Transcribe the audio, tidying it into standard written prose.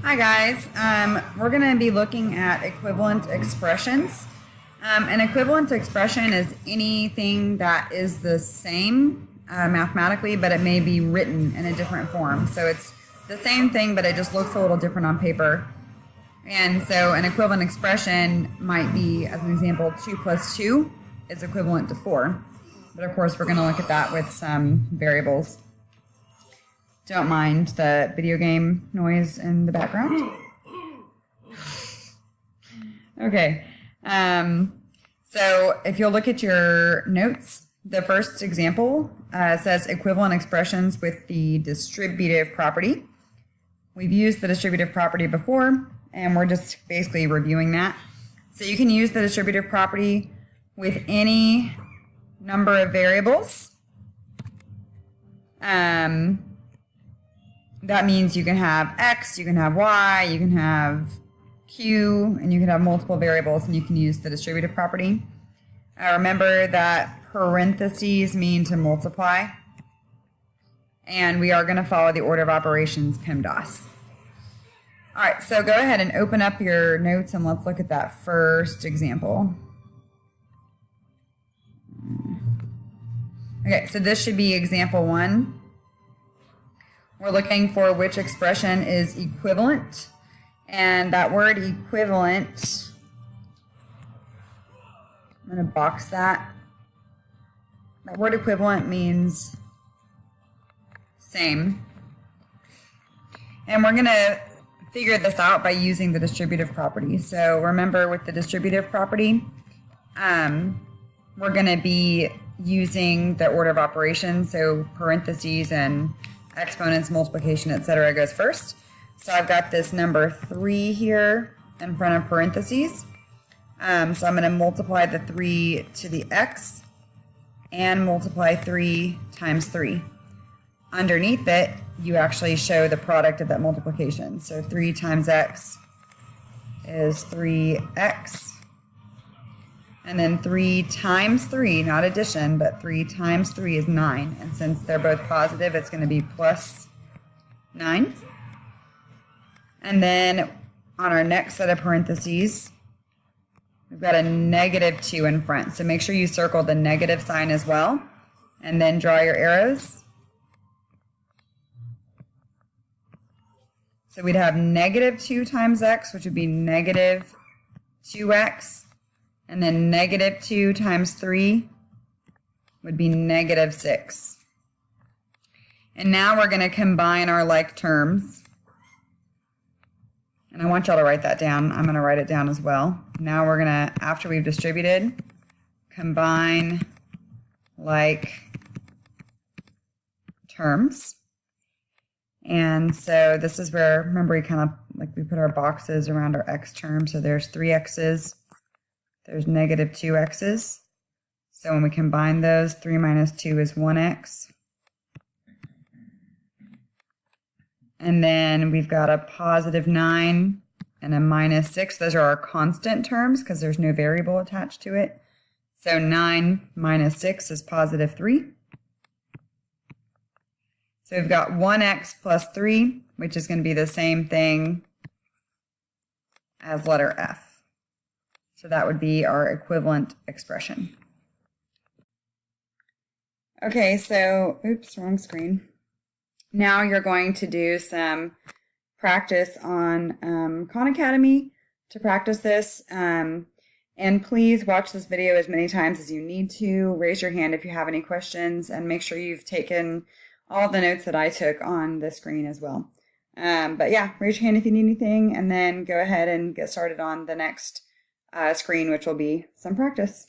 Hi guys, we're going to be looking at equivalent expressions. An equivalent expression is anything that is the same mathematically, but it may be written in a different form. So it's the same thing, but it just looks a little different on paper. And so an equivalent expression might be, as an example, 2 plus 2 is equivalent to 4. But of course, we're going to look at that with some variables. Don't mind the video game noise in the background. Okay, so if you'll look at your notes, the first example says equivalent expressions with the distributive property. We've used the distributive property before, and we're just basically reviewing that. So you can use the distributive property with any number of variables. That means you can have x, you can have y, you can have q, and you can have multiple variables, and you can use the distributive property. Remember that parentheses mean to multiply, and we are going to follow the order of operations PEMDAS. All right, so go ahead and open up your notes, and let's look at that first example. Okay, so this should be example 1. We're looking for which expression is equivalent, and that word equivalent, I'm going to box that. That word equivalent means same. And we're going to figure this out by using the distributive property. So remember, with the distributive property, we're going to be using the order of operations, so parentheses and exponents, multiplication, etc. goes first. So I've got this number 3 here in front of parentheses. So I'm going to multiply the 3 to the x and multiply 3 times 3. Underneath it, you actually show the product of that multiplication. So 3 times x is 3x. And then 3 times 3, not addition, but 3 times 3 is 9. And since they're both positive, it's going to be plus 9. And then on our next set of parentheses, we've got a negative 2 in front. So make sure you circle the negative sign as well. And then draw your arrows. So we'd have negative 2 times x, which would be negative 2x. And then negative 2 times 3 would be negative 6. And now we're going to combine our like terms. And I want y'all to write that down. I'm going to write it down as well. Now we're going to, after we've distributed, combine like terms. And so this is where, remember, we kind of, like, we put our boxes around our x terms. So there's 3 x's. There's negative 2 x's. So when we combine those, 3 minus 2 is 1x. And then we've got a positive 9 and a minus 6. Those are our constant terms because there's no variable attached to it. So 9 minus 6 is positive 3. So we've got 1x plus 3, which is going to be the same thing as letter F. So that would be our equivalent expression. Okay, so, oops, wrong screen. Now you're going to do some practice on Khan Academy to practice this. And please watch this video as many times as you need to. Raise your hand if you have any questions, and make sure you've taken all the notes that I took on the screen as well. But yeah, raise your hand if you need anything, and then go ahead and get started on the next screen, which will be some practice.